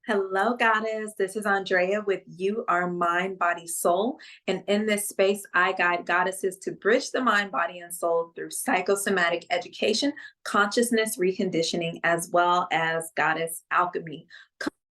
Hello, Goddess. This is Andrea with You Are Mind, Body, Soul. And in this space, I guide goddesses to bridge the mind, body, and soul through psychosomatic education, consciousness reconditioning, as well as goddess alchemy.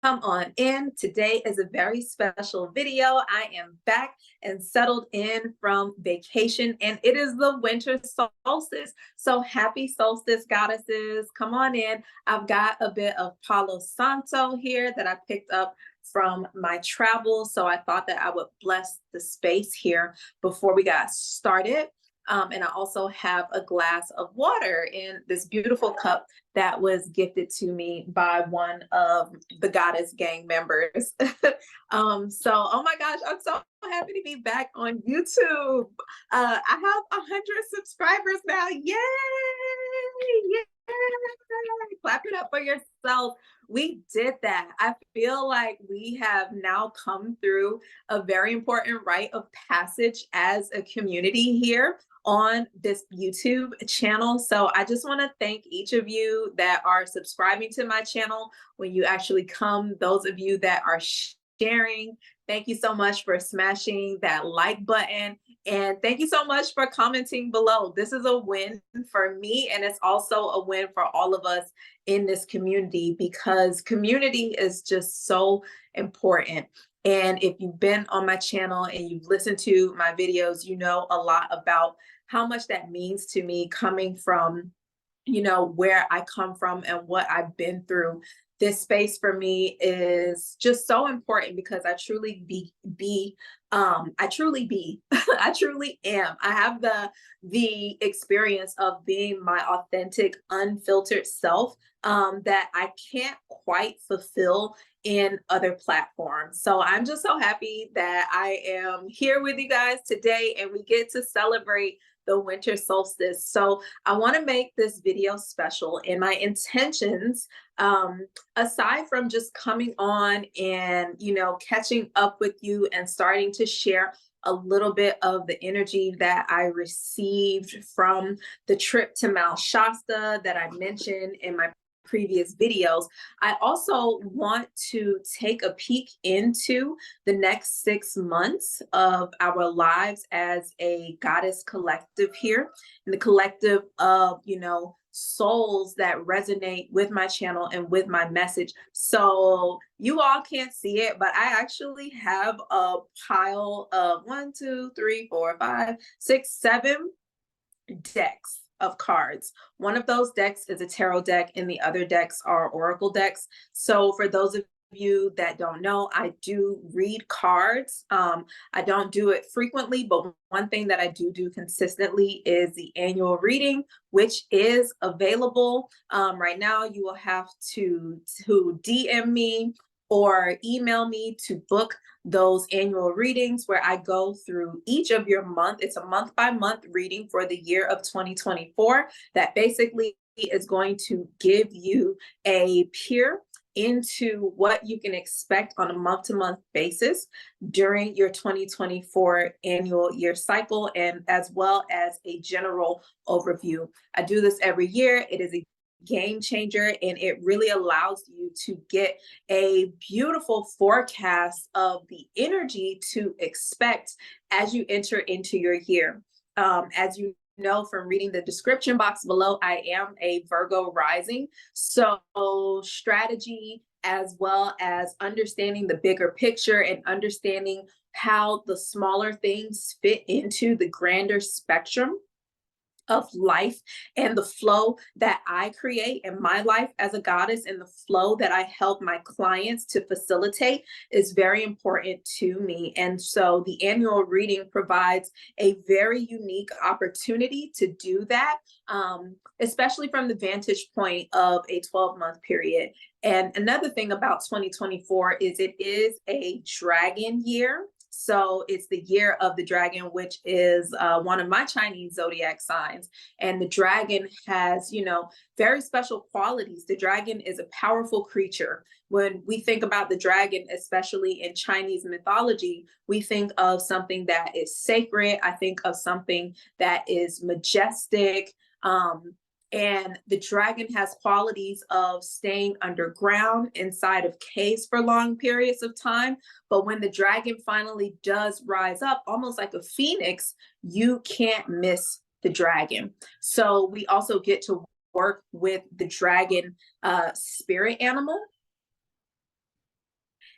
Come on in. Today is a very special video. I am back and settled in from vacation, and it is the winter solstice. So happy solstice, goddesses. Come on in. I've got a bit of Palo Santo here that I picked up from my travels. So I thought that I would bless the space here before we got started. And I also have a glass of water in this beautiful cup that was gifted to me by one of the Goddess Gang members. Oh my gosh, I'm so happy to be back on YouTube. I have 100 subscribers now. Yay! Yay! Clap it up for yourself. We did that. I feel like we have now come through a very important rite of passage as a community here on this YouTube channel. So I just want to thank each of you that are subscribing to my channel. When you actually come, those of you that are sharing, thank you so much for smashing that like button. And thank you so much for commenting below. This is a win for me, and it's also a win for all of us in this community, because community is just so important. And if you've been on my channel and you've listened to my videos, you know a lot about how much that means to me, coming from, where I come from and what I've been through. This space for me is just so important because I truly I truly am. I have the experience of being my authentic, unfiltered self that I can't quite fulfill in other platforms. So I'm just so happy that I am here with you guys today and we get to celebrate the winter solstice. So I want to make this video special, and my intentions, aside from just coming on and, catching up with you and starting to share a little bit of the energy that I received from the trip to Mount Shasta that I mentioned in my previous videos, I also want to take a peek into the next 6 months of our lives as a goddess collective here, and the collective of, souls that resonate with my channel and with my message. So you all can't see it, but I actually have a pile of 1, 2, 3, 4, 5, 6, 7 decks of cards. One of those decks is a tarot deck, and the other decks are oracle decks. So for those of you that don't know, I do read cards. I don't do it frequently, but one thing that I do consistently is the annual reading, which is available. Right now, you will have to DM me or email me to book those annual readings where I go through each of your month. It's a month by month reading for the year of 2024 that basically is going to give you a peer into what you can expect on a month-to-month basis during your 2024 annual year cycle, and as well as a general overview. I do this every year. It is a game changer, and it really allows you to get a beautiful forecast of the energy to expect as you enter into your year. As you know from reading the description box below, I am a Virgo rising. So strategy, as well as understanding the bigger picture and understanding how the smaller things fit into the grander spectrum of life, and the flow that I create in my life as a goddess, and the flow that I help my clients to facilitate, is very important to me. And so the annual reading provides a very unique opportunity to do that, especially from the vantage point of a 12-month period. And another thing about 2024 is it is a dragon year. So it's the year of the dragon, which is one of my Chinese zodiac signs. And the dragon has, very special qualities. The dragon is a powerful creature. When we think about the dragon, especially in Chinese mythology, we think of something that is sacred. I think of something that is majestic. And the dragon has qualities of staying underground inside of caves for long periods of time. But when the dragon finally does rise up, almost like a phoenix, you can't miss the dragon. So we also get to work with the dragon spirit animal.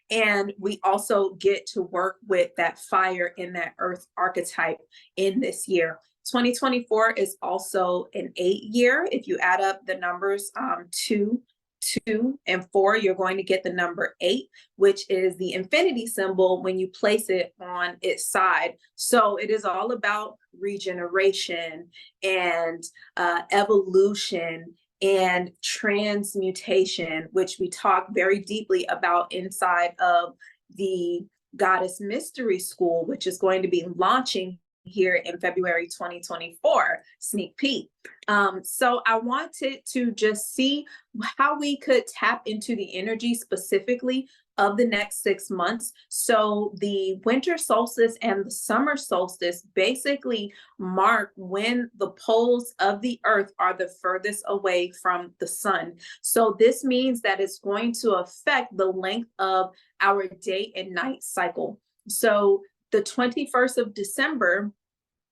And we also get to work with that fire and that earth archetype in this year. 2024 is also an 8 year. If you add up the numbers 2, 2, and 4, you're going to get the number 8, which is the infinity symbol when you place it on its side. So it is all about regeneration and evolution and transmutation, which we talk very deeply about inside of the Goddess Mystery School, which is going to be launching here in February 2024, sneak peek. So I wanted to just see how we could tap into the energy specifically of the next 6 months. So the winter solstice and the summer solstice basically mark when the poles of the earth are the furthest away from the sun. So this means that it's going to affect the length of our day and night cycle. So the 21st of December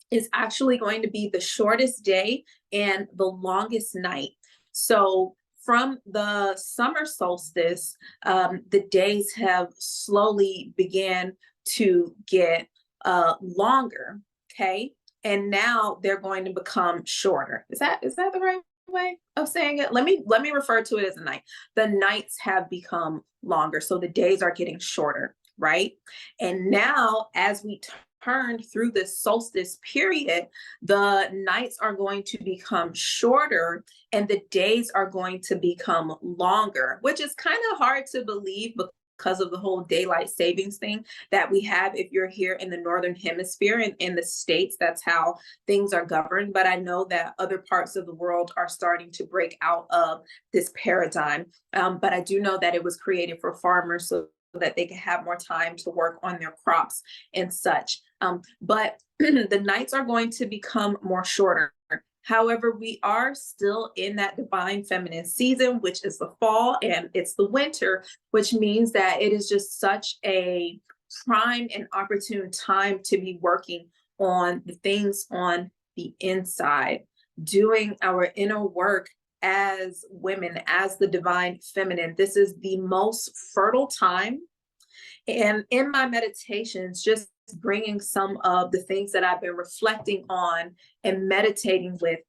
is actually going to be the shortest day and the longest night. So from the summer solstice, the days have slowly began to get longer, okay? And now they're going to become shorter. Is that the right way of saying it? Let me refer to it as a night. The nights have become longer, so the days are getting shorter, right? And now as we turn through this solstice period, the nights are going to become shorter and the days are going to become longer, which is kind of hard to believe because of the whole daylight savings thing that we have. If you're here in the Northern Hemisphere and in the States, that's how things are governed. But I know that other parts of the world are starting to break out of this paradigm. But I do know that it was created for farmers so that they can have more time to work on their crops and such. But the nights are going to become more shorter. However, we are still in that divine feminine season, which is the fall, and it's the winter, which means that it is just such a prime and opportune time to be working on the things on the inside, doing our inner work as women, as the divine feminine. This is the most fertile time. And in my meditations, just bringing some of the things that I've been reflecting on and meditating with,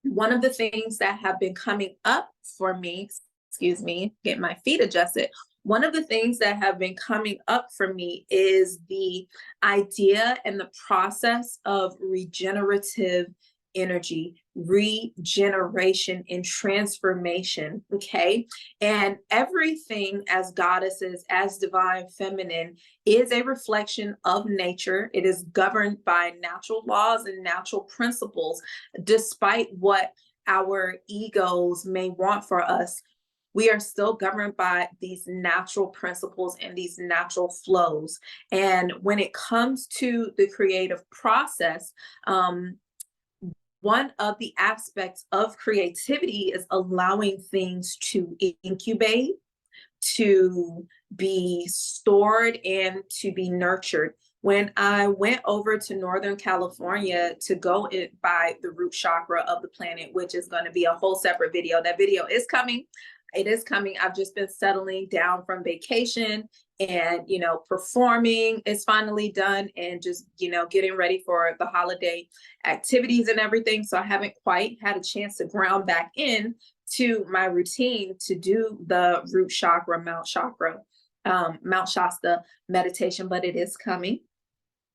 one of the things that have been coming up for me, excuse me, get my feet adjusted. One of the things that have been coming up for me is the idea and the process of regenerative energy, regeneration, and transformation. Okay. And everything as goddesses, as divine feminine, is a reflection of nature. It is governed by natural laws and natural principles, despite what our egos may want for us. We are still governed by these natural principles and these natural flows. And when it comes to the creative process, one of the aspects of creativity is allowing things to incubate, to be stored, and to be nurtured. When I went over to Northern California to go by the root chakra of the planet, which is going to be a whole separate video. That video is coming. It is coming. I've just been settling down from vacation, and performing is finally done, and just getting ready for the holiday activities and everything. So I haven't quite had a chance to ground back in to my routine to do the root chakra, Mount Shasta meditation, but it is coming.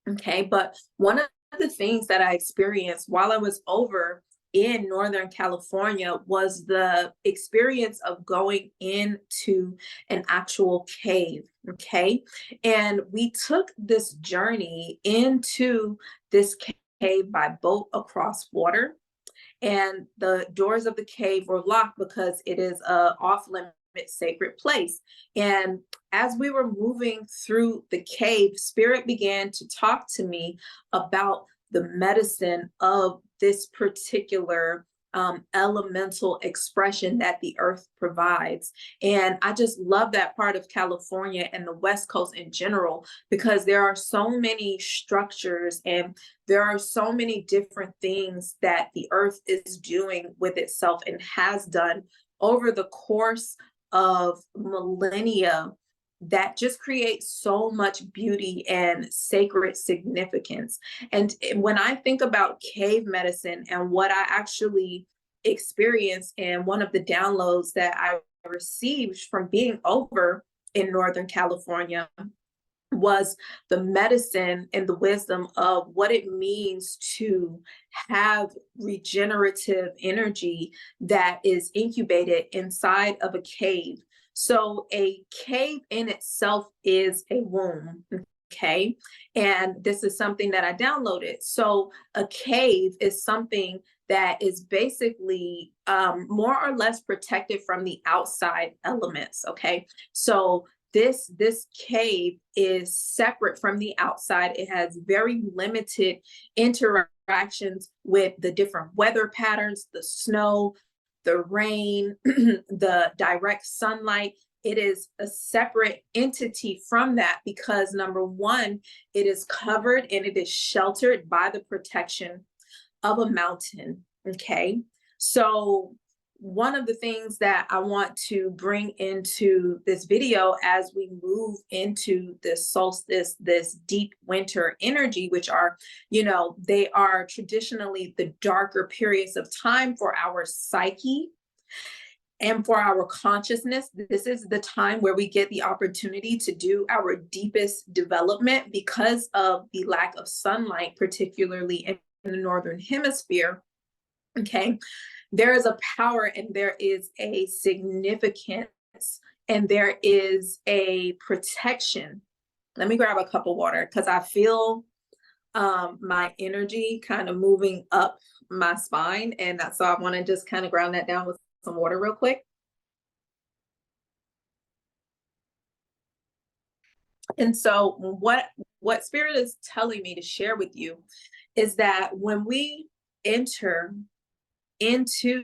Okay. But one of the things that I experienced while I was over in Northern California was the experience of going into an actual cave. Okay. And we took this journey into this cave by boat across water. And the doors of the cave were locked because it is a off-limit sacred place. And as we were moving through the cave, Spirit began to talk to me about the medicine of this particular elemental expression that the earth provides. And I just love that part of California and the West Coast in general, because there are so many structures and there are so many different things that the earth is doing with itself and has done over the course of millennia that just creates so much beauty and sacred significance. And when I think about cave medicine and what I actually experienced, and one of the downloads that I received from being over in Northern California was the medicine and the wisdom of what it means to have regenerative energy that is incubated inside of a cave. So a cave in itself is a womb. Okay. And this is something that I downloaded. So a cave is something that is basically more or less protected from the outside elements. Okay. So this cave is separate from the outside. It has very limited interactions with the different weather patterns, the snow, the rain, the direct sunlight. It is a separate entity from that because, number one, it is covered and it is sheltered by the protection of a mountain. Okay. So one of the things that I want to bring into this video as we move into this solstice, this deep winter energy, which are, they are traditionally the darker periods of time for our psyche and for our consciousness. This is the time where we get the opportunity to do our deepest development because of the lack of sunlight, particularly in the Northern Hemisphere. Okay. There is a power and there is a significance and there is a protection. Let me grab a cup of water because I feel my energy kind of moving up my spine. And so I want to just kind of ground that down with some water real quick. And so what Spirit is telling me to share with you is that when we enter into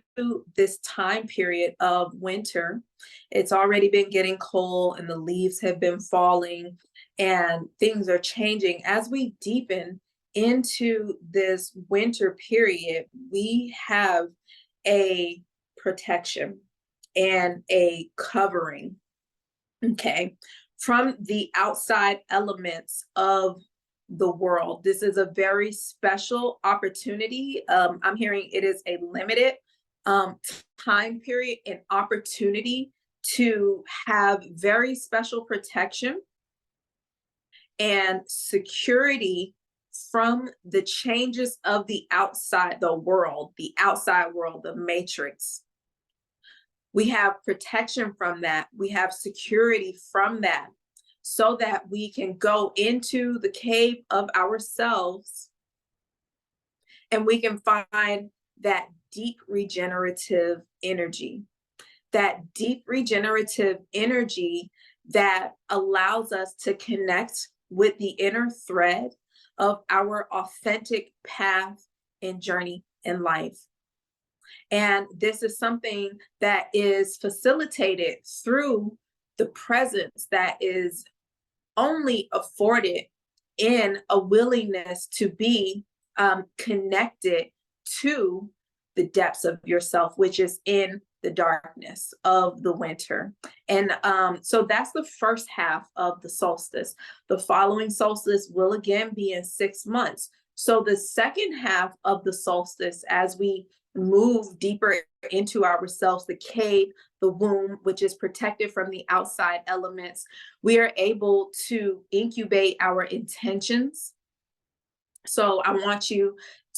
this time period of winter, it's already been getting cold and the leaves have been falling and things are changing. As we deepen into this winter period, we have a protection and a covering, okay, from the outside elements of the world. This is a very special opportunity. I'm hearing it is a limited time period and opportunity to have very special protection and security from the changes of the outside world, the matrix. We have protection from that. We have security from that, so that we can go into the cave of ourselves and we can find that deep regenerative energy, that allows us to connect with the inner thread of our authentic path and journey in life. And this is something that is facilitated through the presence that is only afforded in a willingness to be connected to the depths of yourself, which is in the darkness of the winter. And so that's the first half of the solstice. The following solstice will again be in 6 months. So the second half of the solstice, as we move deeper into ourselves, the cave, the womb, which is protected from the outside elements, we are able to incubate our intentions. So I want you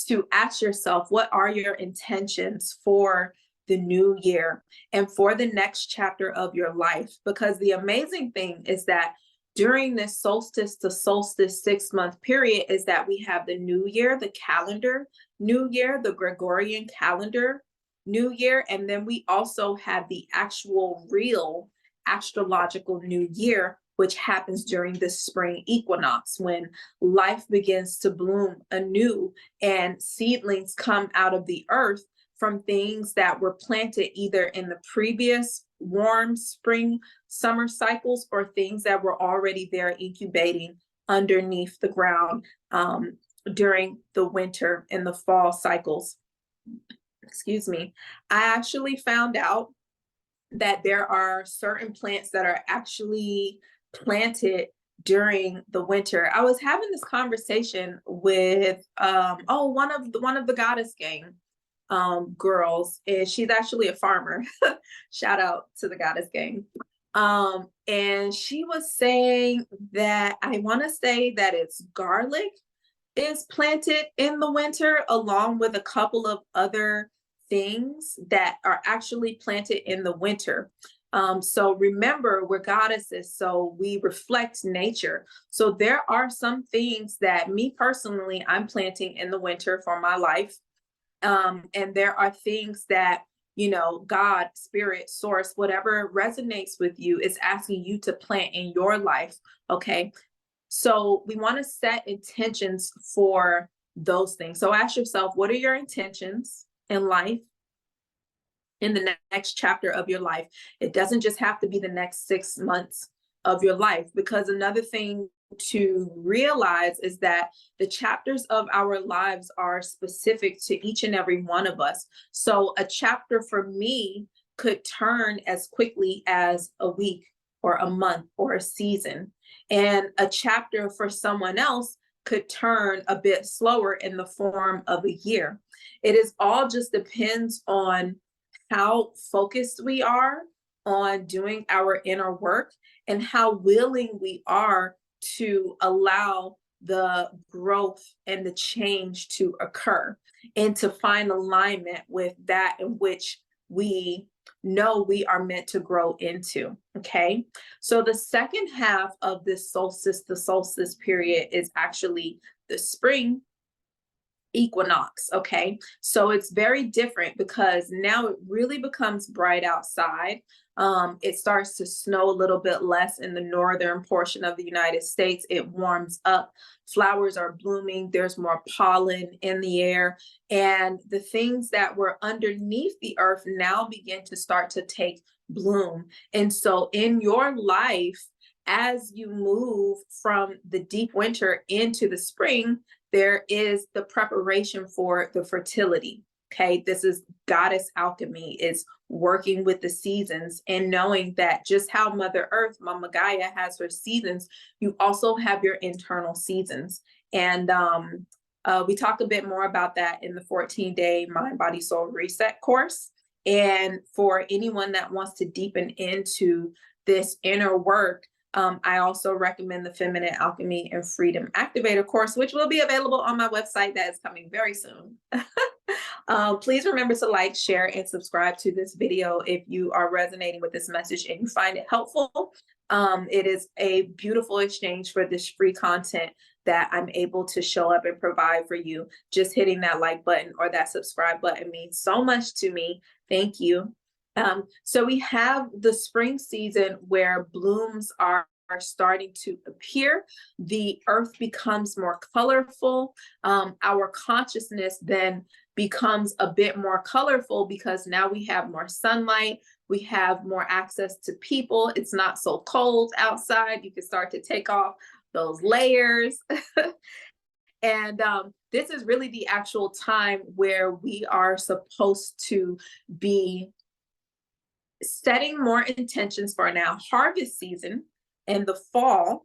to ask yourself, what are your intentions for the new year and for the next chapter of your life? Because the amazing thing is that during this solstice to solstice 6-month period is that we have the new year, the calendar new year, the Gregorian calendar new year, and then we also have the actual real astrological new year, which happens during the spring equinox when life begins to bloom anew and seedlings come out of the earth from things that were planted either in the previous warm spring, summer cycles, or things that were already there incubating underneath the ground during the winter and the fall cycles. Excuse me. I actually found out that there are certain plants that are actually planted during the winter. I was having this conversation with one of the Goddess Gang girls, and she's actually a farmer. Shout out to the Goddess Gang. And she was saying that, I want to say that it's garlic is planted in the winter, along with a couple of other things that are actually planted in the winter. So remember, we're goddesses, so we reflect nature. So there are some things that me personally, I'm planting in the winter for my life. And there are things that, you know, God, spirit, source, whatever resonates with you is asking you to plant in your life. Okay. So we want to set intentions for those things. So ask yourself, what are your intentions in life, in the next chapter of your life? It doesn't just have to be the next 6 months of your life, because another thing to realize is that the chapters of our lives are specific to each and every one of us. So a chapter for me could turn as quickly as a week or a month or a season. And a chapter for someone else could turn a bit slower in the form of a year. It is all just depends on how focused we are on doing our inner work and how willing we are to allow the growth and the change to occur and to find alignment with that in which we know we are meant to grow into. Okay. So the second half of this solstice, the solstice period, is actually the spring equinox. Okay. So it's very different because now it really becomes bright outside. It starts to snow a little bit less in the northern portion of the United States. It warms up. Flowers are blooming. There's more pollen in the air. And the things that were underneath the earth now begin to start to take bloom. And so in your life, as you move from the deep winter into the spring, there is the preparation for the fertility. Okay, this is goddess alchemy. It's working with the seasons and knowing that just how Mother Earth, Mama Gaia, has her seasons, you also have your internal seasons. And we talk a bit more about that in the 14-day Mind, Body, Soul Reset course. And for anyone that wants to deepen into this inner work, I also recommend the Feminine Alchemy and Freedom Activator course, which will be available on my website. That is coming very soon. Please remember to like, share, and subscribe to this video if you are resonating with this message and you find it helpful. It is a beautiful exchange for this free content that I'm able to show up and provide for you. Just hitting that like button or that subscribe button means so much to me. Thank you. So we have the spring season where blooms are starting to appear. The earth becomes more colorful. Our consciousness then becomes a bit more colorful because now we have more sunlight. We have more access to people. It's not so cold outside. You can start to take off those layers. And this is really the actual time where we are supposed to be setting more intentions for now harvest season in the fall.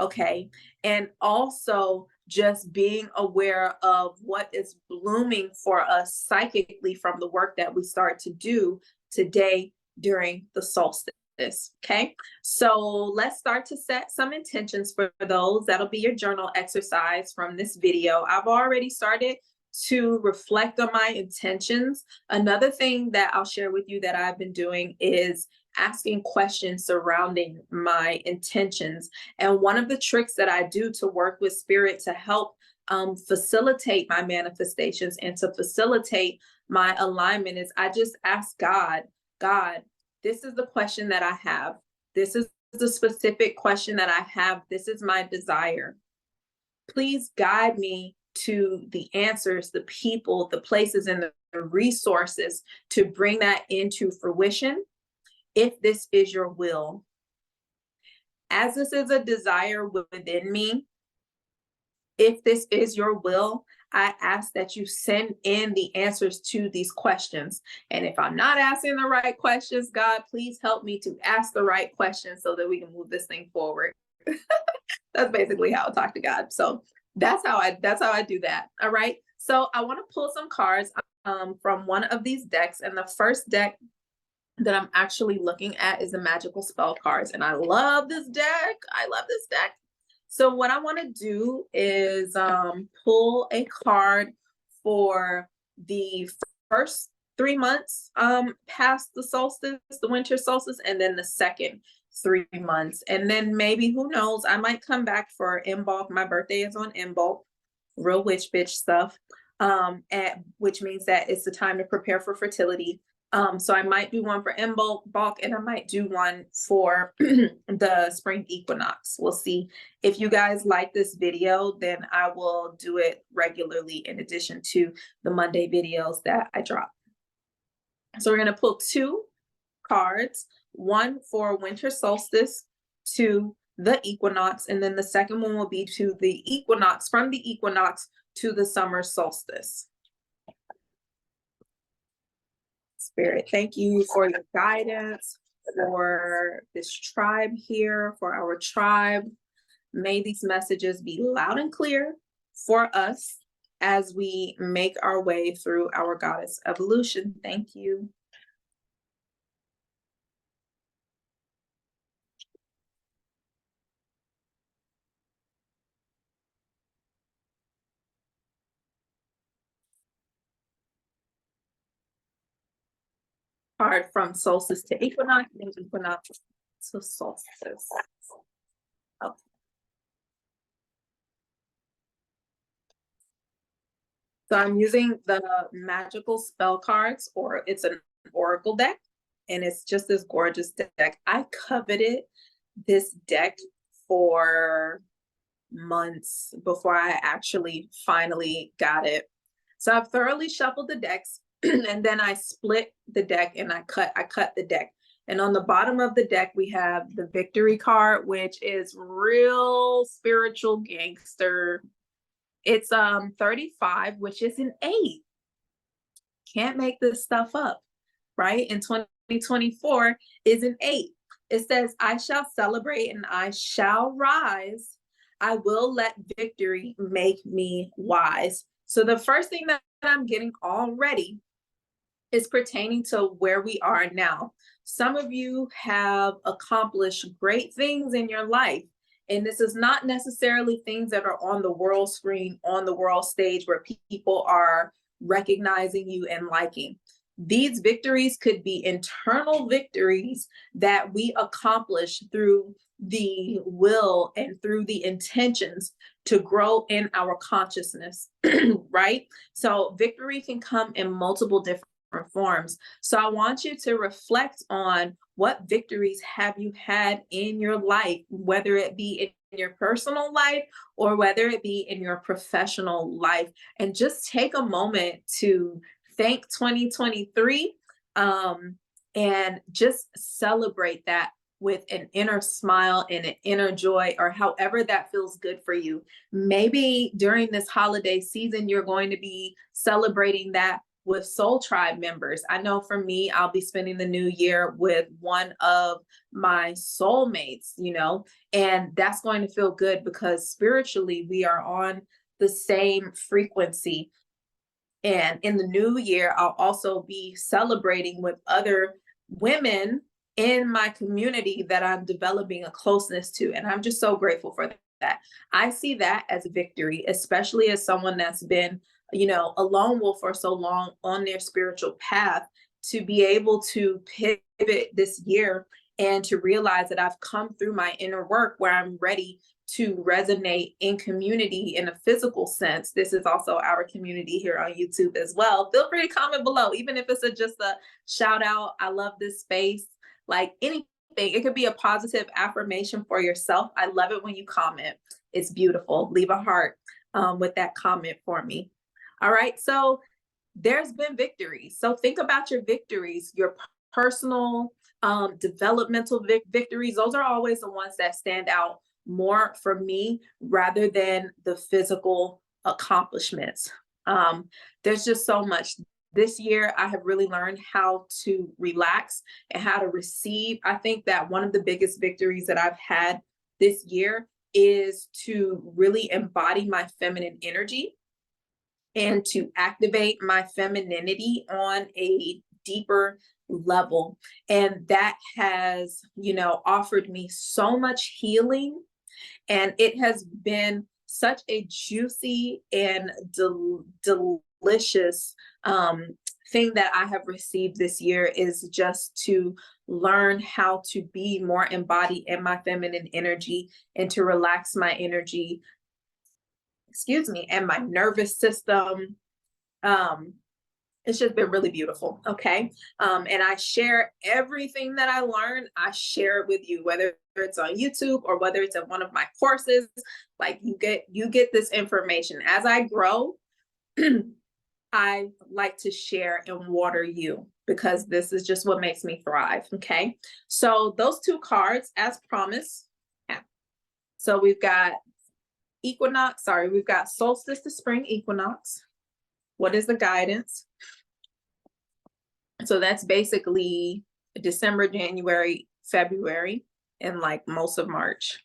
Okay. And also just being aware of what is blooming for us psychically from the work that we start to do today during the solstice. Okay. So let's start to set some intentions for those. That'll be your journal exercise from this video. I've already started to reflect on my intentions. Another thing that I'll share with you that I've been doing is asking questions surrounding my intentions. And one of the tricks that I do to work with spirit to help facilitate my manifestations and to facilitate my alignment is I just ask God, this is the question that I have. This is the specific question that I have. This is my desire. Please guide me to the answers, the people, the places, and the resources to bring that into fruition, if this is your will. As this is a desire within me, if this is your will, I ask that you send in the answers to these questions. And if I'm not asking the right questions, God, please help me to ask the right questions so that we can move this thing forward. That's basically how I talk to God. So that's how I do that. All right. So I want to pull some cards from one of these decks. And the first deck that I'm actually looking at is the magical spell cards. And I love this deck. I love this deck. So what I want to do is pull a card for the first 3 months past the solstice, the winter solstice, and then the second 3 months. And then maybe, who knows, I might come back for Imbolc. My birthday is on Imbolc, real witch bitch stuff, which means that it's the time to prepare for fertility. So I might do one for Imbolc, and I might do one for the spring equinox. We'll see. If you guys like this video, then I will do it regularly in addition to the Monday videos that I drop. So we're going to pull 2 cards, one for winter solstice, to the equinox, and then the second one will be to the equinox, from the equinox to the summer solstice. Spirit, thank you for your guidance for this tribe here, for our tribe. May these messages be loud and clear for us as we make our way through our goddess evolution. Thank you. Card from solstice to equinox and equinox to solstice. Okay. So I'm using the magical spell cards, or it's an oracle deck, and it's just this gorgeous deck. I coveted this deck for months before I actually finally got it. So I've thoroughly shuffled the decks, and then I split the deck and I cut the deck. And on the bottom of the deck, we have the victory card, which is real spiritual gangster. It's 35, which is an 8. Can't make this stuff up, right? In 2024 is an 8. It says, I shall celebrate and I shall rise. I will let victory make me wise. So the first thing that I'm getting already is pertaining to where we are now. Some of you have accomplished great things in your life. And this is not necessarily things that are on the world screen, on the world stage where people are recognizing you and liking. These victories could be internal victories that we accomplish through the will and through the intentions to grow in our consciousness, right? So victory can come in multiple different forms. So I want you to reflect on what victories have you had in your life, whether it be in your personal life or whether it be in your professional life, and just take a moment to thank 2023 and just celebrate that with an inner smile and an inner joy, or however that feels good for you. Maybe during this holiday season, you're going to be celebrating that with Soul Tribe members. I know for me, I'll be spending the new year with one of my soulmates, and that's going to feel good because spiritually we are on the same frequency. And in the new year, I'll also be celebrating with other women in my community that I'm developing a closeness to. And I'm just so grateful for that. I see that as a victory, especially as someone that's been a lone wolf for so long on their spiritual path, to be able to pivot this year and to realize that I've come through my inner work where I'm ready to resonate in community in a physical sense. This is also our community here on YouTube as well. Feel free to comment below, even if it's just a shout out. I love this space, like anything. It could be a positive affirmation for yourself. I love it when you comment. It's beautiful. Leave a heart with that comment for me. All right, so there's been victories. So think about your victories, your personal developmental victories. Those are always the ones that stand out more for me rather than the physical accomplishments. There's just so much. This year, I have really learned how to relax and how to receive. I think that one of the biggest victories that I've had this year is to really embody my feminine energy and to activate my femininity on a deeper level. And that has, offered me so much healing. And it has been such a juicy and delicious thing that I have received this year, is just to learn how to be more embodied in my feminine energy and to relax my energy, and my nervous system. It's just been really beautiful. Okay. And I share everything that I learn. I share it with you, whether it's on YouTube or whether it's in one of my courses. Like, you get this information as I grow. I like to share and water you, because this is just what makes me thrive. Okay. So those two cards, as promised. Yeah. So we've got we've got solstice to spring equinox. What is the guidance? So that's basically December, January, February, and like most of March.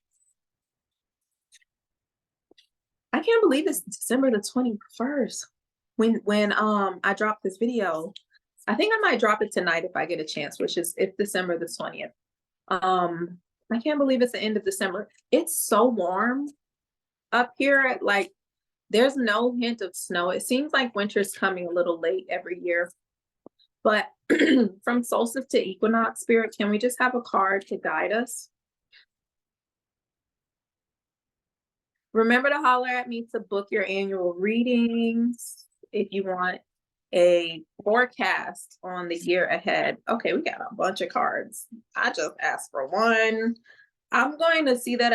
I can't believe it's December the 21st when I dropped this video. I think I might drop it tonight if I get a chance, which is it's December the 20th. I can't believe it's the end of December. It's so warm up here. Like, there's no hint of snow. It seems like winter's coming a little late every year. But from solstice to equinox, Spirit, can we just have a card to guide us? Remember to holler at me to book your annual readings if you want a forecast on the year ahead. Okay, we got a bunch of cards. I just asked for one. I'm going to see that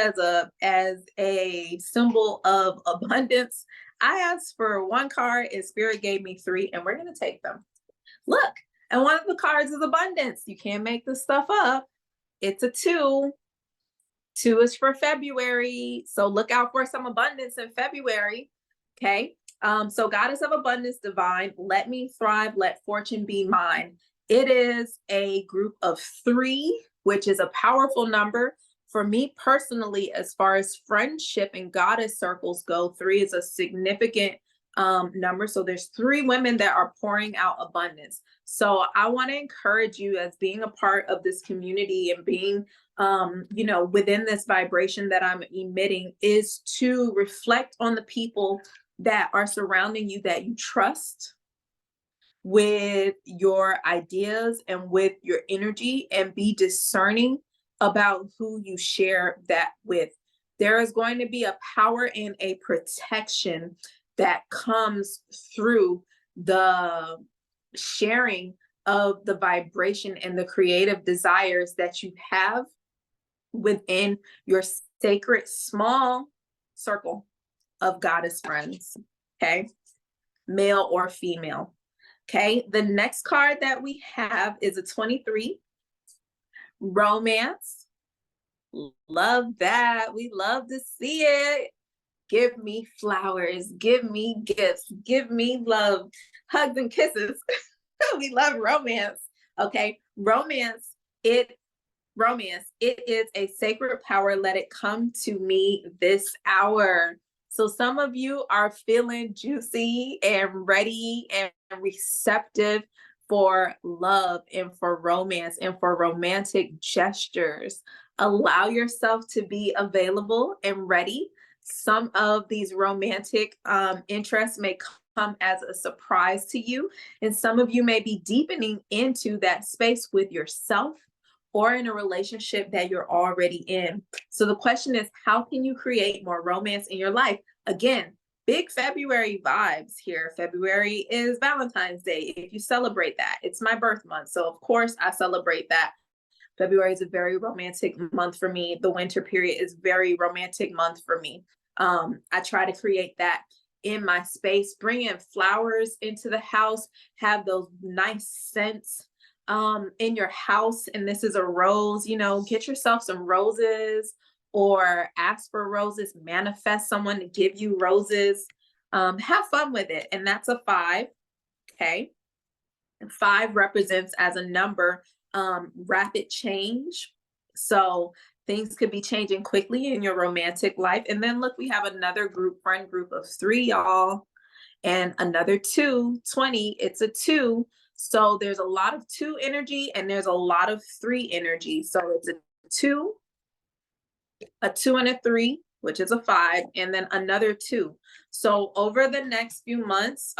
as a symbol of abundance. I asked for one card and Spirit gave me three, and we're going to take them. Look, and one of the cards is abundance. You can't make this stuff up. It's a 2. 2 is for February. So look out for some abundance in February. Okay. So Goddess of Abundance Divine, let me thrive, let fortune be mine. It is a group of 3, which is a powerful number. For me personally, as far as friendship and goddess circles go, 3 is a significant number. So there's 3 women that are pouring out abundance. So I want to encourage you, as being a part of this community and being within this vibration that I'm emitting, is to reflect on the people that are surrounding you, that you trust with your ideas and with your energy, and be discerning about who you share that with. There is going to be a power and a protection that comes through the sharing of the vibration and the creative desires that you have within your sacred small circle of goddess friends. Okay, male or female. Okay, the next card that we have is a 23, romance. Love that. We love to see it. Give me flowers, give me gifts, give me love, hugs and kisses. We love romance. Okay, romance, it is a sacred power. Let it come to me this hour. So some of you are feeling juicy and ready and receptive for love and for romance and for romantic gestures. Allow yourself to be available and ready. Some of these romantic interests may come as a surprise to you, and some of you may be deepening into that space with yourself or in a relationship that you're already in. So the question is, how can you create more romance in your life? Again, big February vibes here. February is Valentine's Day. If you celebrate that, it's my birth month. So of course I celebrate that. February is a very romantic month for me. The winter period is very romantic month for me. I try to create that in my space. Bring in flowers into the house, have those nice scents in your house. And this is a rose, you know, get yourself some roses or ask for roses, manifest someone to give you roses. Have fun with it. And that's a 5. Okay. And 5 represents as a number rapid change. So things could be changing quickly in your romantic life. And then look, we have another friend group of 3, y'all, and another 2, 20. It's a 2. So there's a lot of 2 energy and there's a lot of 3 energy. So it's a 2 and a 3, which is a 5, and then another 2. So over the next few months,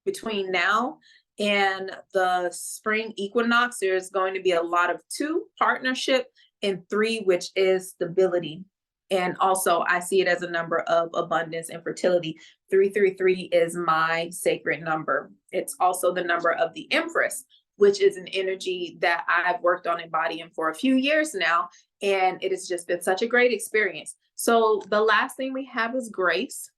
between now and the spring equinox, there's going to be a lot of 2, partnership, and 3, which is stability. And also I see it as a number of abundance and fertility. 333 is my sacred number. It's also the number of the Empress, which is an energy that I've worked on embodying for a few years now. And it has just been such a great experience. So the last thing we have is grace.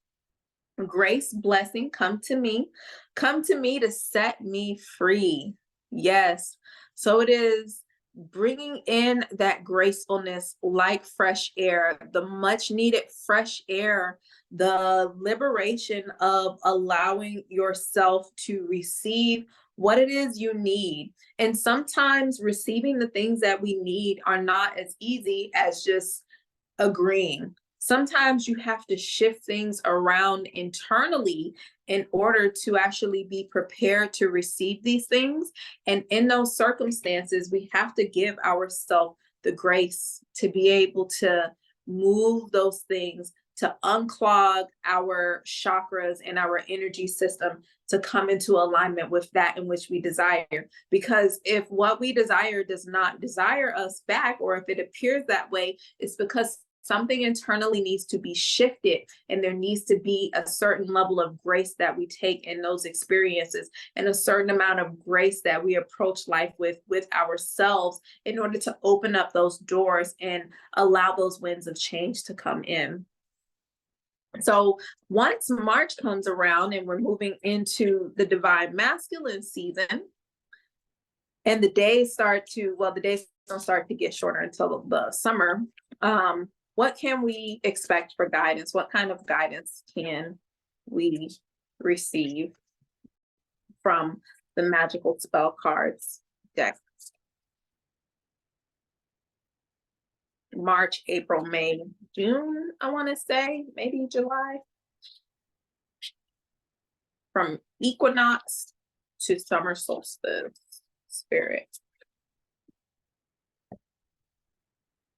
Grace, blessing, come to me to set me free. Yes. So it is bringing in that gracefulness like fresh air, the much needed fresh air, the liberation of allowing yourself to receive what it is you need. And sometimes receiving the things that we need are not as easy as just agreeing. Sometimes you have to shift things around internally in order to actually be prepared to receive these things. And in those circumstances, we have to give ourselves the grace to be able to move those things, to unclog our chakras and our energy system to come into alignment with that in which we desire. Because if what we desire does not desire us back, or if it appears that way, it's because something internally needs to be shifted, and there needs to be a certain level of grace that we take in those experiences, and a certain amount of grace that we approach life with ourselves in order to open up those doors and allow those winds of change to come in. So once March comes around and we're moving into the divine masculine season, and the days don't start to get shorter until the summer. What can we expect for guidance? What kind of guidance can we receive from the magical spell cards deck? March, April, May, June, I want to say, maybe July. From equinox to summer solstice, spirit.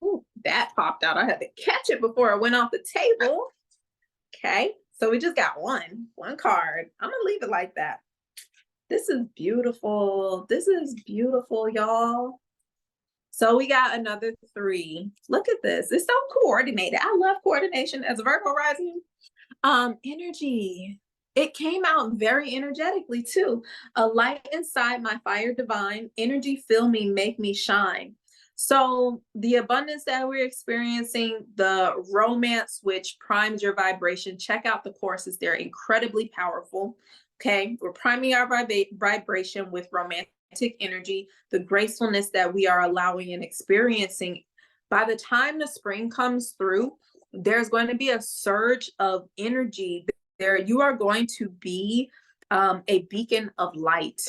Ooh, that popped out. I had to catch it before it went off the table. Okay, so we just got one card. I'm gonna leave it like that. This is beautiful. This is beautiful, y'all. So we got another 3. Look at this. It's so coordinated. I love coordination as a Virgo rising. Energy. It came out very energetically too. A light inside my fire divine. Energy fill me, make me shine. So the abundance that we're experiencing, the romance, which primes your vibration, check out the courses. They're incredibly powerful. Okay, we're priming our vibration with romantic energy, the gracefulness that we are allowing and experiencing. By the time the spring comes through, there's going to be a surge of energy. There, you are going to be a beacon of light.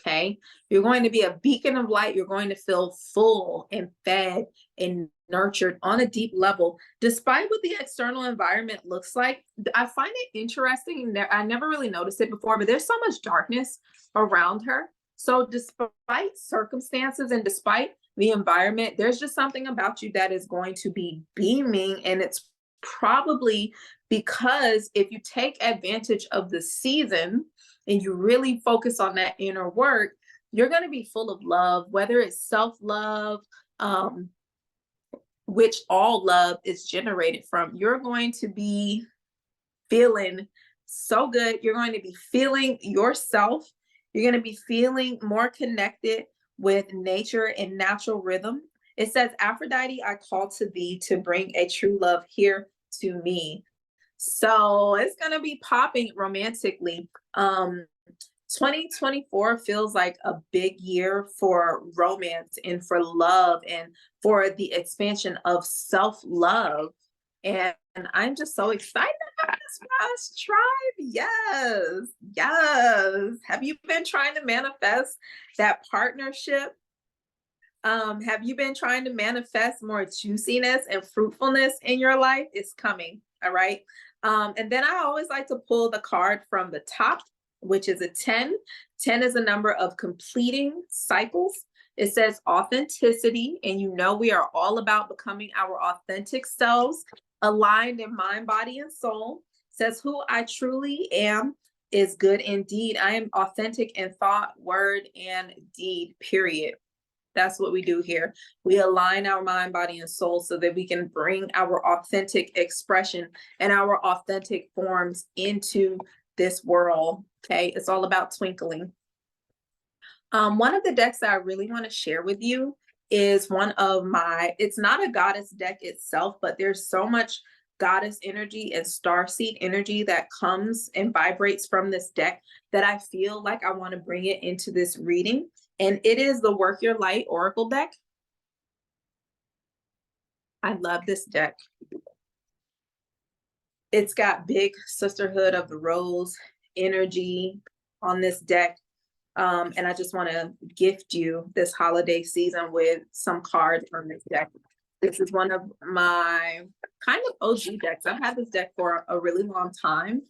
Okay, you're going to be a beacon of light. You're going to feel full and fed and nurtured on a deep level, despite what the external environment looks like. I find it interesting. I never really noticed it before, but there's so much darkness around her. So despite circumstances and despite the environment, there's just something about you that is going to be beaming. And it's probably because if you take advantage of the season and you really focus on that inner work, you're going to be full of love, whether it's self-love, which all love is generated from. You're going to be feeling so good. You're going to be feeling yourself. You're going to be feeling more connected with nature and natural rhythm. It says, Aphrodite, I call to thee to bring a true love here to me. So it's going to be popping romantically. 2024 feels like a big year for romance and for love and for the expansion of self-love. And I'm just so excited about this past tribe. Yes, yes. Have you been trying to manifest that partnership? Have you been trying to manifest more juiciness and fruitfulness in your life? It's coming. All right. And then I always like to pull the card from the top, which is a 10. 10 is a number of completing cycles. It says authenticity, and you know we are all about becoming our authentic selves, aligned in mind, body, and soul. It says who I truly am is good indeed. I am authentic in thought, word, and deed, period. That's what we do here. We align our mind, body, and soul so that we can bring our authentic expression and our authentic forms into this world. Okay, it's all about twinkling. One of the decks that I really want to share with you is one of my, it's not a goddess deck itself, but there's so much goddess energy and starseed energy that comes and vibrates from this deck that I feel like I want to bring it into this reading. And it is the Work Your Light Oracle deck. I love this deck. It's got big Sisterhood of the Rose energy on this deck. And I just want to gift you this holiday season with some cards from this deck. This is one of my kind of OG decks. I've had this deck for a really long time.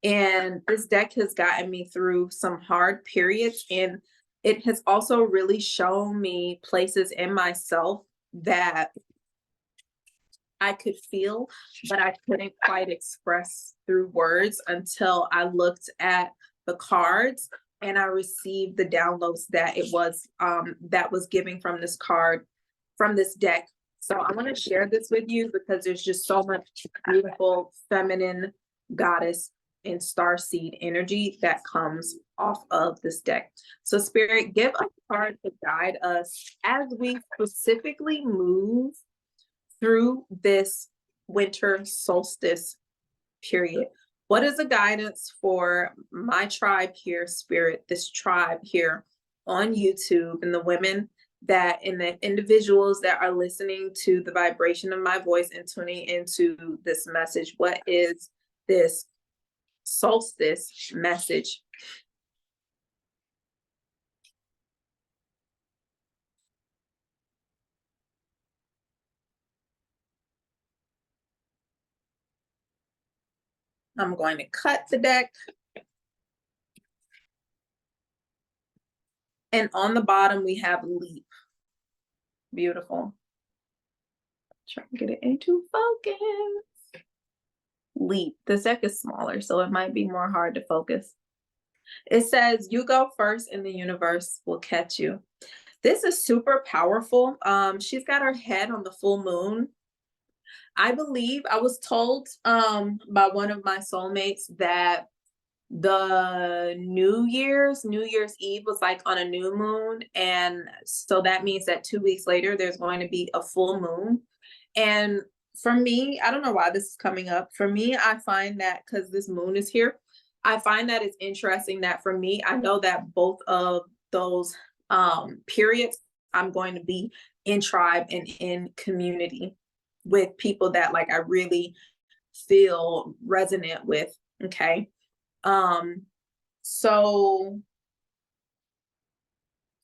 And this deck has gotten me through some hard periods. And it has also really shown me places in myself that I could feel, but I couldn't quite express through words until I looked at the cards and I received the downloads that it was that was giving from this card, from this deck. So I want to share this with you because there's just so much beautiful feminine goddess and starseed energy that comes off of this deck. So Spirit, give us a card to guide us as we specifically move through this winter solstice period. What is the guidance for my tribe here, Spirit, this tribe here on YouTube, and the women that, and the individuals that are listening to the vibration of my voice and tuning into this message? What is this solstice message? I'm going to cut the deck. And on the bottom, we have leap. Beautiful. Try to get it into focus. Leap. This deck is smaller, so it might be more hard to focus. It says, you go first and the universe will catch you. This is super powerful. She's got her head on the full moon. I believe I was told by one of my soulmates that the New Year's Eve was like on a new moon. And so that means that 2 weeks later, there's going to be a full moon. And for me, I don't know why this is coming up. For me, I find that because this moon is here, I find that it's interesting that for me, I know that both of those periods, I'm going to be in tribe and in community with people that like I really feel resonant with. Okay. So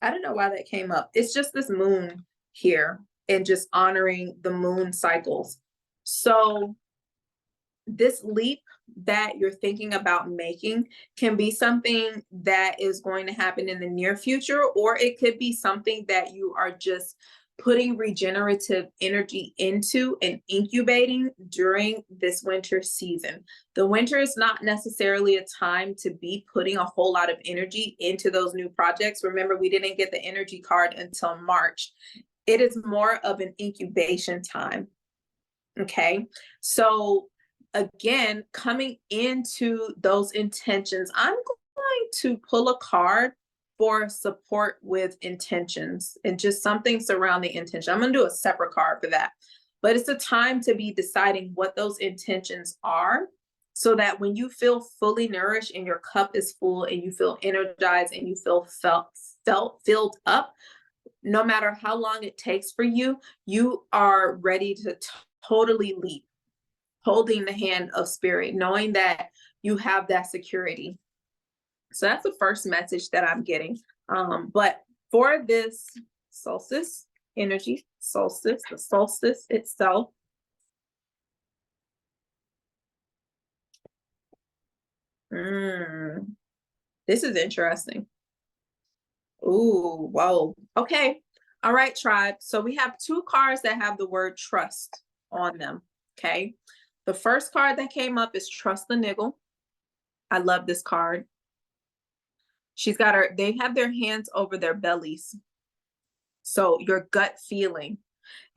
I don't know why that came up. It's just this moon here and just honoring the moon cycles. So this leap that you're thinking about making can be something that is going to happen in the near future, or it could be something that you are just putting regenerative energy into and incubating during this winter season. The winter is not necessarily a time to be putting a whole lot of energy into those new projects. Remember, we didn't get the energy card until March. It is more of an incubation time. Okay, so again, coming into those intentions, I'm going to pull a card for support with intentions and just something surrounding intention. I'm going to do a separate card for that, but it's a time to be deciding what those intentions are so that when you feel fully nourished and your cup is full and you feel energized and you feel felt filled up, no matter how long it takes for you, you are ready to totally leap, holding the hand of spirit, knowing that you have that security. So that's the first message that I'm getting. But for this solstice energy, solstice, the solstice itself, this is interesting. Ooh, whoa. Okay. All right, tribe. So we have two cards that have the word trust on them. Okay. The first card that came up is Trust the Niggle. I love this card. They have their hands over their bellies. So your gut feeling.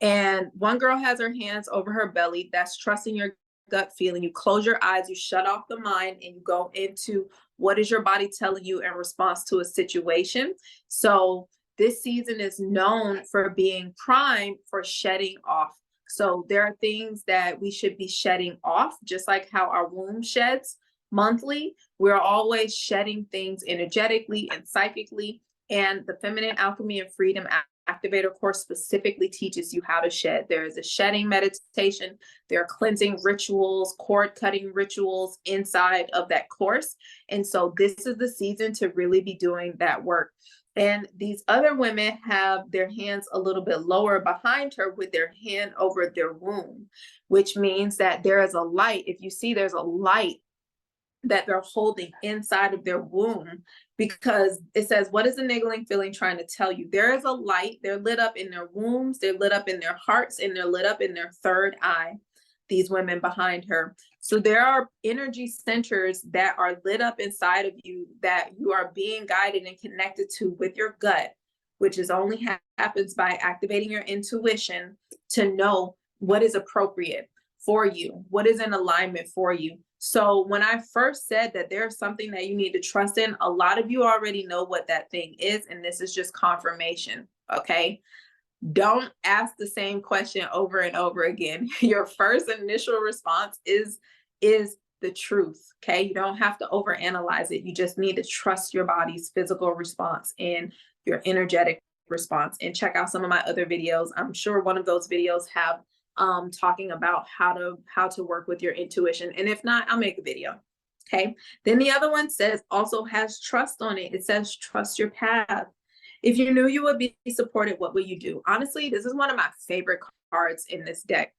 And one girl has her hands over her belly. That's trusting your gut feeling. You close your eyes, you shut off the mind, and you go into what is your body telling you in response to a situation. So this season is known for being primed for shedding off. So there are things that we should be shedding off, just like how our womb sheds monthly. We're always shedding things energetically and psychically. And the Feminine Alchemy and Freedom Activator course specifically teaches you how to shed. There is a shedding meditation. There are cleansing rituals, cord cutting rituals inside of that course. And so this is the season to really be doing that work. And these other women have their hands a little bit lower behind her with their hand over their womb, which means that there is a light. If you see, there's a light that they're holding inside of their womb, because it says, what is the niggling feeling trying to tell you? There is a light. They're lit up in their wombs, they're lit up in their hearts, and they're lit up in their third eye, these women behind her. So there are energy centers that are lit up inside of you that you are being guided and connected to with your gut, which is only happens by activating your intuition to know what is appropriate for you, what is in alignment for you. So when I first said that there's something that you need to trust in, a lot of you already know what that thing is, and this is just confirmation, okay? Don't ask the same question over and over again. Your first initial response is the truth, okay? You don't have to overanalyze it. You just need to trust your body's physical response and your energetic response. And check out some of my other videos. I'm sure one of those videos have talking about how to work with your intuition. And if not, I'll make a video. Okay. Then the other one also has trust on it. It says, trust your path. If you knew you would be supported, what would you do? Honestly, this is one of my favorite cards in this deck.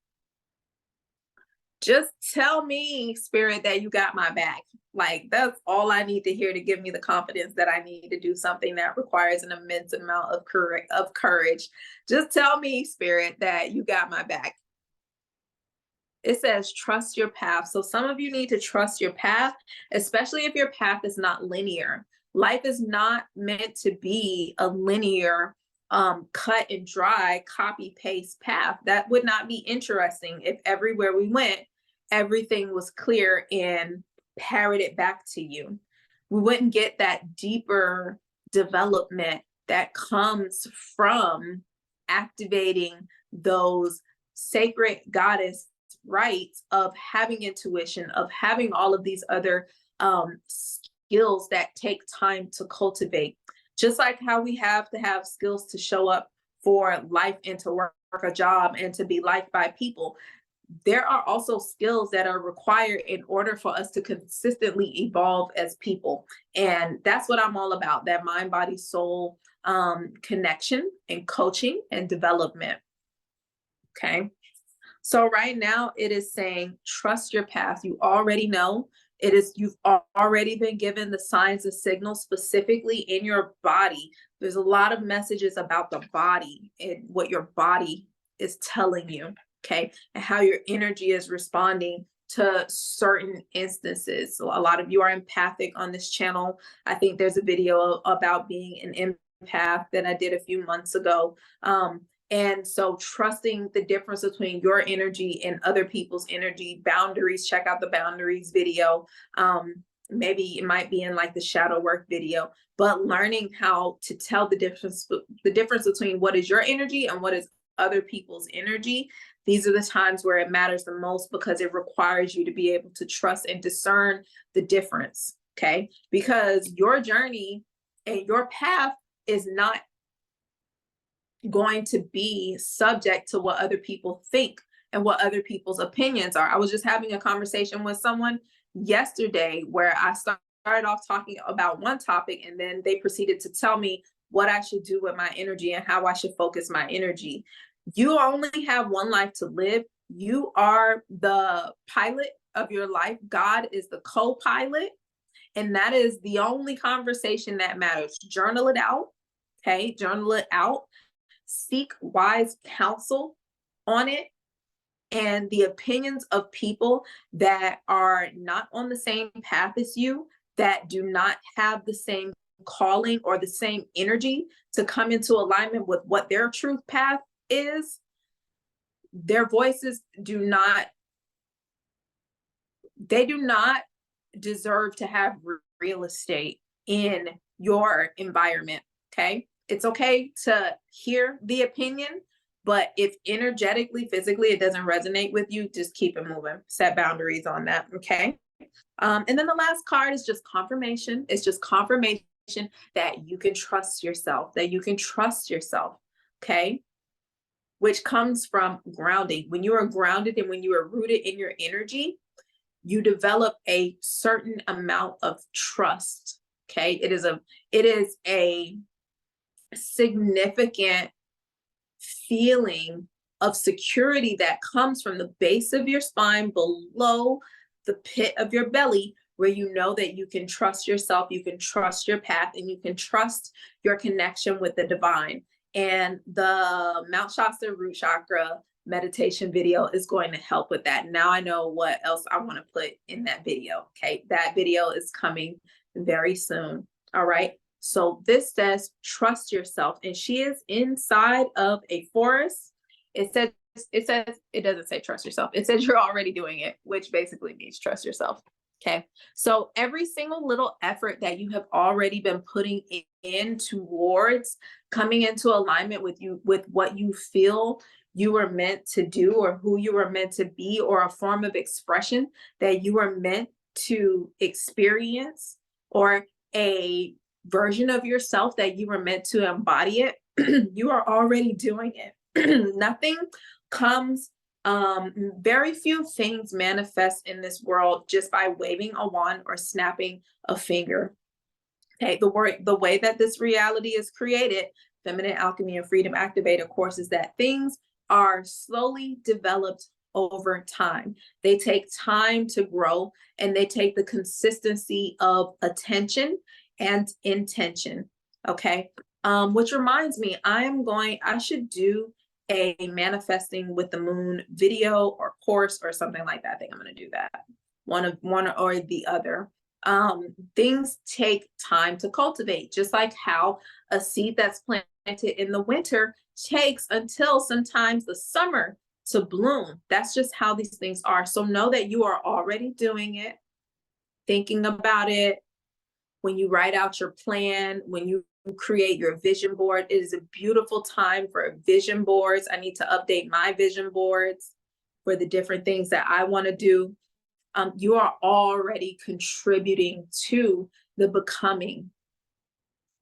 Just tell me, Spirit, that you got my back. Like, that's all I need to hear to give me the confidence that I need to do something that requires an immense amount of courage. Just tell me, Spirit, that you got my back. It says, trust your path. So some of you need to trust your path, especially if your path is not linear. Life is not meant to be a linear, cut and dry, copy paste path. That would not be interesting if everywhere we went, everything was clear and parroted back to you. We wouldn't get that deeper development that comes from activating those sacred goddess rights of having intuition, of having all of these other skills that take time to cultivate. Just like how we have to have skills to show up for life and to work a job and to be liked by people, there are also skills that are required in order for us to consistently evolve as people. And that's what I'm all about, that mind, body, soul connection and coaching and development. Okay. So right now it is saying, trust your path. You already know it is, you've already been given the signs and signals specifically in your body. There's a lot of messages about the body and what your body is telling you, okay, and how your energy is responding to certain instances. So a lot of you are empathic on this channel. I think there's a video about being an empath that I did a few months ago. And so trusting the difference between your energy and other people's energy, boundaries, check out the boundaries video. Maybe it might be in like the shadow work video, but learning how to tell the difference between what is your energy and what is other people's energy, these are the times where it matters the most, because it requires you to be able to trust and discern the difference, okay? Because your journey and your path is not going to be subject to what other people think and what other people's opinions are. I was just having a conversation with someone yesterday where I started off talking about one topic, and then they proceeded to tell me what I should do with my energy and how I should focus my energy. You only have one life to live. You are the pilot of your life. God is the co-pilot. And that is the only conversation that matters. Journal it out. Okay. Journal it out. Seek wise counsel on it. And the opinions of people that are not on the same path as you, that do not have the same calling or the same energy to come into alignment with what their truth path is, their voices do not deserve to have real estate in your environment. Okay. It's okay to hear the opinion, but if energetically, physically, it doesn't resonate with you, just keep it moving. Set boundaries on that. Okay. And then the last card is just confirmation. It's just confirmation that you can trust yourself, that you can trust yourself. Okay. Which comes from grounding. When you are grounded and when you are rooted in your energy, you develop a certain amount of trust. Okay. It is a significant feeling of security that comes from the base of your spine below the pit of your belly, where you know that you can trust yourself, you can trust your path, and you can trust your connection with the divine. And the Mount Shasta Root chakra meditation video is going to help with that. Now I know what else I want to put in that video. Okay. That video is coming very soon. All right. So this says, trust yourself. And she is inside of a forest. It doesn't say trust yourself. It says you're already doing it, which basically means trust yourself. Okay. So every single little effort that you have already been putting in towards coming into alignment with what you feel you were meant to do, or who you were meant to be, or a form of expression that you were meant to experience, or a version of yourself that you were meant to embody it, you are already doing it. Nothing comes, very few things manifest in this world just by waving a wand or snapping a finger. Okay, the way that this reality is created, Feminine Alchemy and Freedom Activator course, is that things are slowly developed over time. They take time to grow, and they take the consistency of attention and intention. Okay. Which reminds me, I should do a manifesting with the moon video or course or something like that. I think I'm going to do that. One or the other. Things take time to cultivate, just like how a seed that's planted in the winter takes until sometimes the summer to bloom. That's just how these things are. So know that you are already doing it, thinking about it. When you write out your plan, when you create your vision board, it is a beautiful time for vision boards. I need to update my vision boards for the different things that I want to do. You are already contributing to the becoming,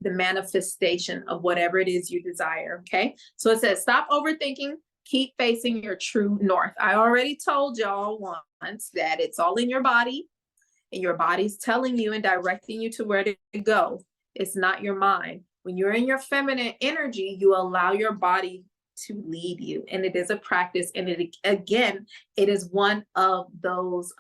the manifestation of whatever it is you desire. Okay. So it says, stop overthinking, keep facing your true north. I already told y'all once that it's all in your body, and your body's telling you and directing you to where to go. It's not your mind. When you're in your feminine energy, you allow your body to lead you. And it is a practice. And it is one of those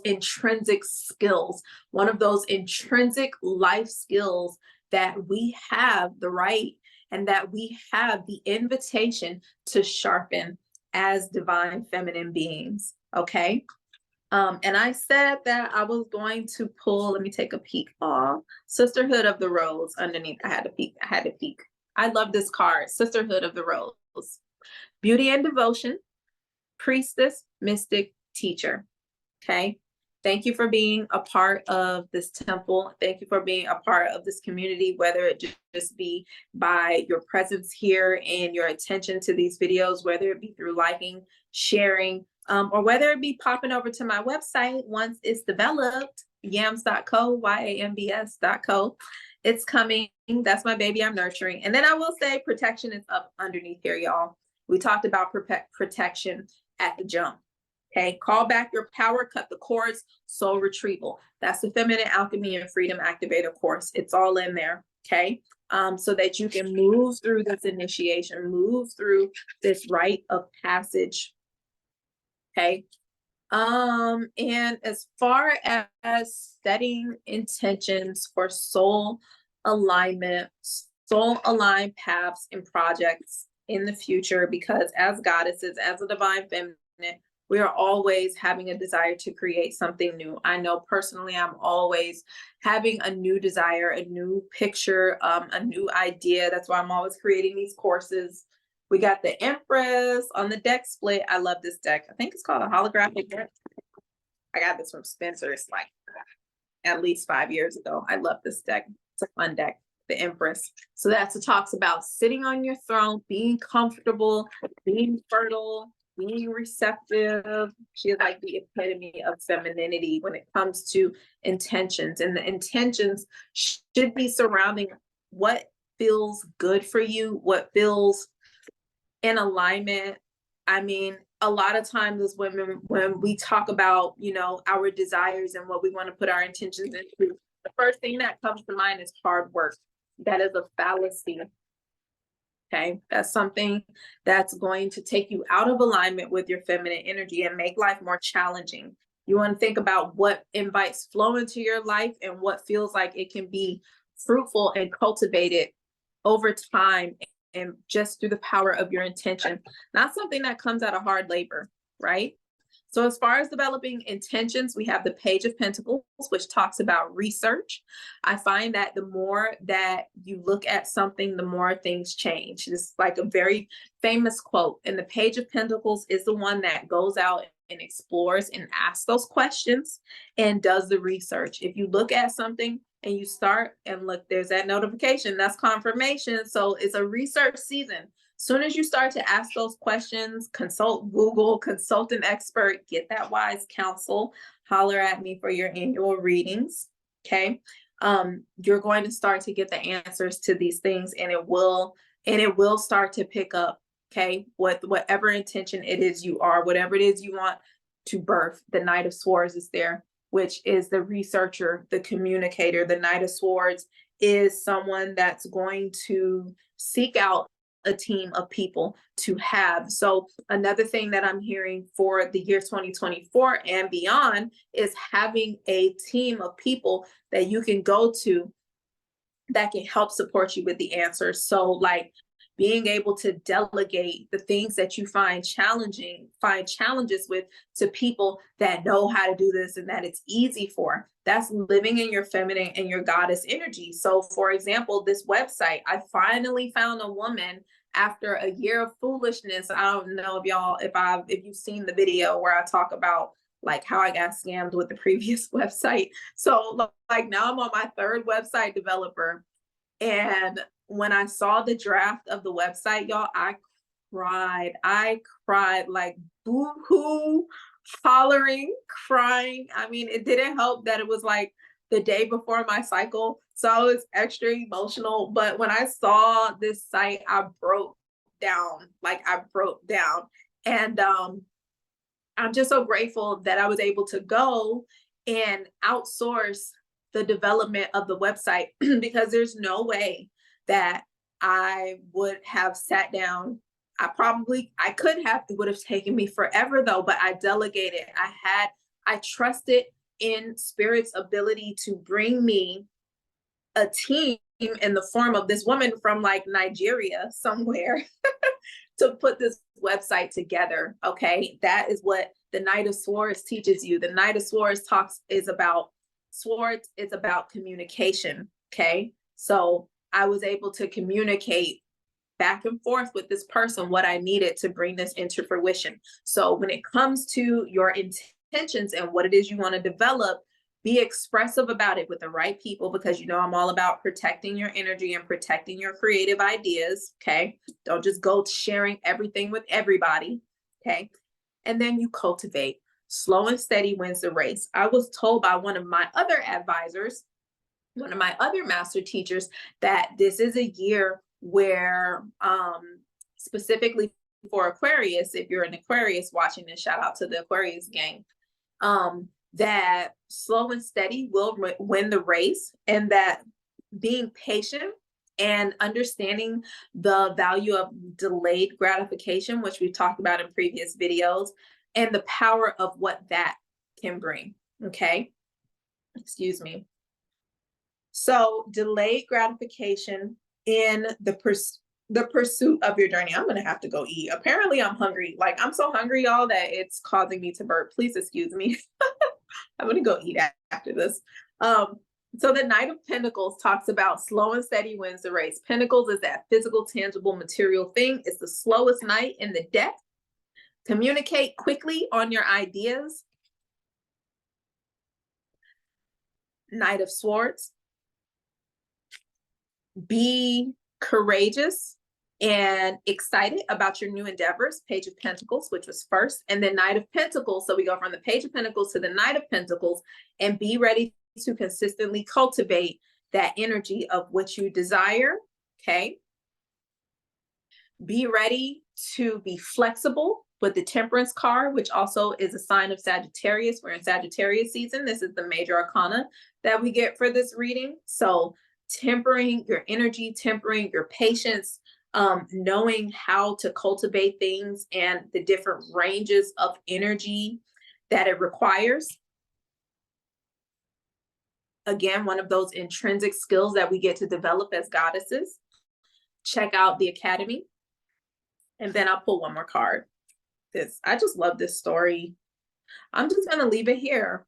intrinsic skills, one of those intrinsic life skills that we have the right, and that we have the invitation to sharpen as divine feminine beings. Okay. And I said that I was going to pull, let me take a peek. Sisterhood of the Rose underneath. I had to peek. I love this card, Sisterhood of the Rose. Beauty and devotion, priestess, mystic, teacher. Okay. Thank you for being a part of this temple. Thank you for being a part of this community, whether it just be by your presence here and your attention to these videos, whether it be through liking, sharing, or whether it be popping over to my website once it's developed, yambs.co, yambs.co. It's coming. That's my baby I'm nurturing. And then I will say protection is up underneath here, y'all. We talked about protection at the jump. Okay, call back your power, cut the cords, soul retrieval. That's the Feminine Alchemy and Freedom Activator course. It's all in there, okay? So that you can move through this initiation, move through this rite of passage, okay? And as far as setting intentions for soul alignment, soul aligned paths and projects in the future, because as goddesses, as a divine feminine, we are always having a desire to create something new. I know personally, I'm always having a new desire, a new picture, a new idea. That's why I'm always creating these courses. We got the Empress on the deck split. I love this deck. I think it's called a holographic deck. I got this from Spencer. It's like at least 5 years ago. I love this deck. It's a fun deck, the Empress. So that's what talks about sitting on your throne, being comfortable, being fertile, being receptive. She is like the epitome of femininity when it comes to intentions. And the intentions should be surrounding what feels good for you, what feels in alignment. I mean, a lot of times as women, when we talk about, you know, our desires and what we want to put our intentions into, the first thing that comes to mind is hard work. That is a fallacy. Okay, that's something that's going to take you out of alignment with your feminine energy and make life more challenging. You want to think about what invites flow into your life and what feels like it can be fruitful and cultivated over time and just through the power of your intention, not something that comes out of hard labor, right? So as far as developing intentions, we have the Page of Pentacles, which talks about research. I find that the more that you look at something, the more things change. It's like a very famous quote. And the Page of Pentacles is the one that goes out and explores and asks those questions and does the research. If you look at something and you start and look, there's that notification, that's confirmation. So it's a research season. Soon as you start to ask those questions, consult Google, consult an expert, get that wise counsel, holler at me for your annual readings, okay? You're going to start to get the answers to these things, and it will start to pick up, okay? Whatever intention it is you are, whatever it is you want to birth. The Knight of Swords is there, which is the researcher, the communicator. The Knight of Swords is someone that's going to seek out a team of people to have. So another thing that I'm hearing for the year 2024 and beyond is having a team of people that you can go to that can help support you with the answers. So like being able to delegate the things that you find challenges with to people that know how to do this and that it's easy for. That's living in your feminine and your goddess energy. So for example, this website, I finally found a woman after a year of foolishness. I don't know if you've seen the video where I talk about like how I got scammed with the previous website. So like now I'm on my third website developer. And when I saw the draft of the website, y'all, I cried like boo-hoo, hollering, crying. I mean, it didn't help that it was like the day before my cycle. So I was extra emotional. But when I saw this site, I broke down. And I'm just so grateful that I was able to go and outsource the development of the website because there's no way that I would have sat down. I could have, it would have taken me forever though, but I delegated. I trusted in Spirit's ability to bring me a team in the form of this woman from like Nigeria somewhere to put this website together. Okay. That is what the Knight of Swords teaches you. The Knight of Swords is about communication. Okay. So I was able to communicate back and forth with this person what I needed to bring this into fruition. So when it comes to your intentions and what it is you want to develop, be expressive about it with the right people, because you know I'm all about protecting your energy and protecting your creative ideas. Okay. Don't just go sharing everything with everybody. Okay. And then you cultivate. Slow and steady wins the race. I was told by one of my other advisors, one of my other master teachers, that this is a year where specifically for Aquarius, if you're an Aquarius watching this, shout out to the Aquarius gang, that slow and steady will win the race, and that being patient and understanding the value of delayed gratification, which we've talked about in previous videos, and the power of what that can bring. Okay. Excuse me. So delayed gratification in the pursuit of your journey. I'm gonna have to go eat. Apparently I'm hungry. Like, I'm so hungry, y'all, that it's causing me to burp. Please excuse me. I'm gonna go eat after this. So the Knight of Pentacles talks about slow and steady wins the race. Pentacles is that physical, tangible, material thing. It's the slowest knight in the deck. Communicate quickly on your ideas. Knight of Swords. Be courageous and excited about your new endeavors. Page of Pentacles, which was first, and then Knight of Pentacles. So we go from the Page of Pentacles to the Knight of Pentacles, and be ready to consistently cultivate that energy of which you desire. Okay. Be ready to be flexible with the Temperance card, which also is a sign of Sagittarius. We're in Sagittarius season. This is the major arcana that we get for this reading. So tempering your energy, tempering your patience, knowing how to cultivate things and the different ranges of energy that it requires. Again, one of those intrinsic skills that we get to develop as goddesses. Check out the Academy. And then I'll pull one more card. I just love this story. I'm just going to leave it here.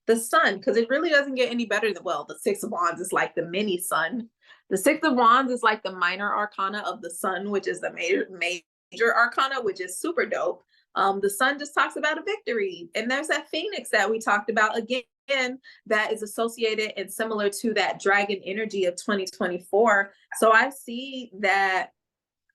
The Sun, because it really doesn't get any better than, well, the Six of Wands is like the mini sun. The Six of Wands is like the minor arcana of the Sun, which is the major arcana, which is super dope. The Sun just talks about a victory. And there's that Phoenix that we talked about again, that is associated and similar to that dragon energy of 2024. So I see that,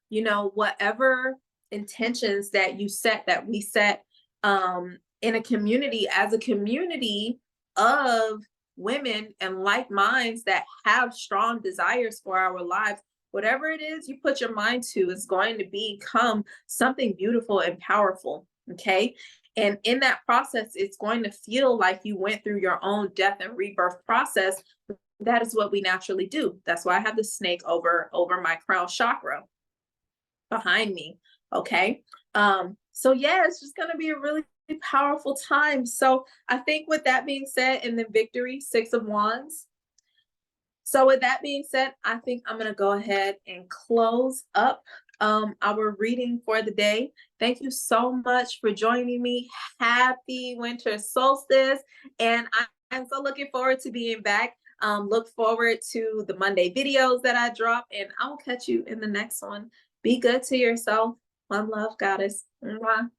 you know, whatever intentions that you set, that we set in a community, as a community of women and like minds that have strong desires for our lives, whatever it is you put your mind to is going to become something beautiful and powerful. Okay. And in that process, it's going to feel like you went through your own death and rebirth process. That is what we naturally do. That's why I have the snake over my crown chakra behind me. Okay. So yeah, it's just going to be a really powerful time. So I think with that being said, and then victory, Six of Wands. So with that being said, I think I'm going to go ahead and close up our reading for the day. Thank you so much for joining me. Happy winter solstice. And I'm so looking forward to being back. Look forward to the Monday videos that I drop, and I'll catch you in the next one. Be good to yourself. One love, goddess. Mwah.